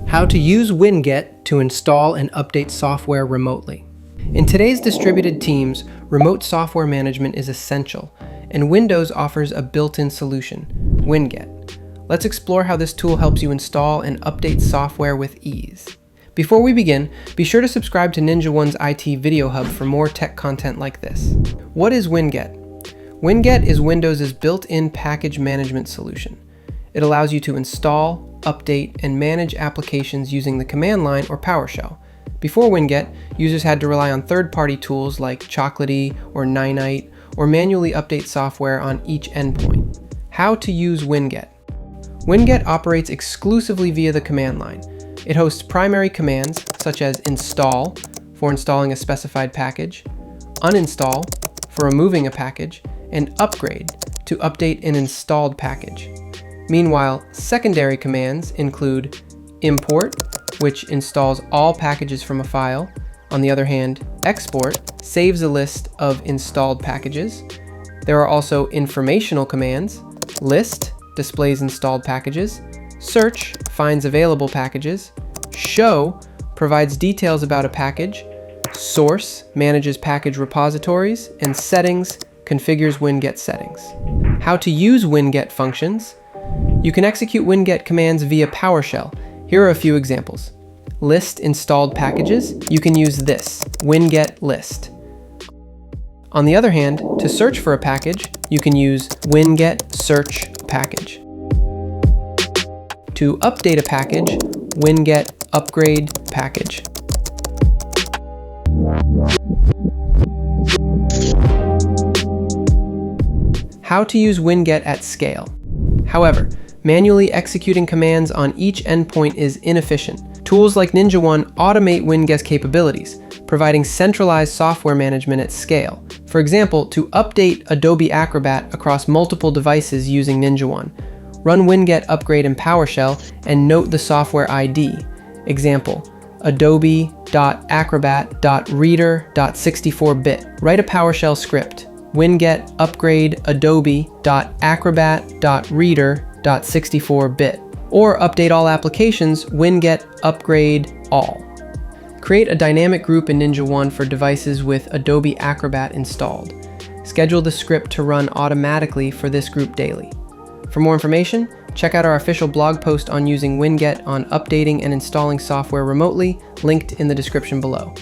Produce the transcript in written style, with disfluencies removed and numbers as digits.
How to use Winget to install and update software remotely. In today's distributed teams, remote software management is essential, and Windows offers a built-in solution, Winget. Let's explore how this tool helps you install and update software with ease. Before we begin, be sure to subscribe to NinjaOne's IT Video Hub for more tech content like this. What is Winget? Winget is Windows' built-in package management solution. It allows you to install, update, and manage applications using the command line or PowerShell. Before Winget, users had to rely on third-party tools like Chocolatey or Ninite, or manually update software on each endpoint. How to use Winget. Winget operates exclusively via the command line. It hosts primary commands such as install for installing a specified package, uninstall for removing a package, and upgrade to update an installed package. Meanwhile, secondary commands include import, which installs all packages from a file. On the other hand, export saves a list of installed packages. There are also informational commands. List displays installed packages. Search finds available packages. Show provides details about a package. Source manages package repositories. And settings configures Winget settings. How to use Winget functions. You can execute Winget commands via PowerShell. Here are a few examples. List installed packages. You can use this, Winget list. On the other hand, to search for a package, you can use Winget search package. To update a package, Winget upgrade package. How to use Winget at scale. However, manually executing commands on each endpoint is inefficient. Tools like NinjaOne automate Winget's capabilities, providing centralized software management at scale. For example, to update Adobe Acrobat across multiple devices using NinjaOne, run Winget upgrade in PowerShell and note the software ID. Example, adobe.acrobat.reader.64-bit. Write a PowerShell script. Winget upgrade adobe.acrobat.reader.64-bit. Or update all applications, Winget upgrade all. Create a dynamic group in NinjaOne for devices with Adobe Acrobat installed. Schedule the script to run automatically for this group daily. For more information, check out our official blog post on using Winget on updating and installing software remotely, linked in the description below.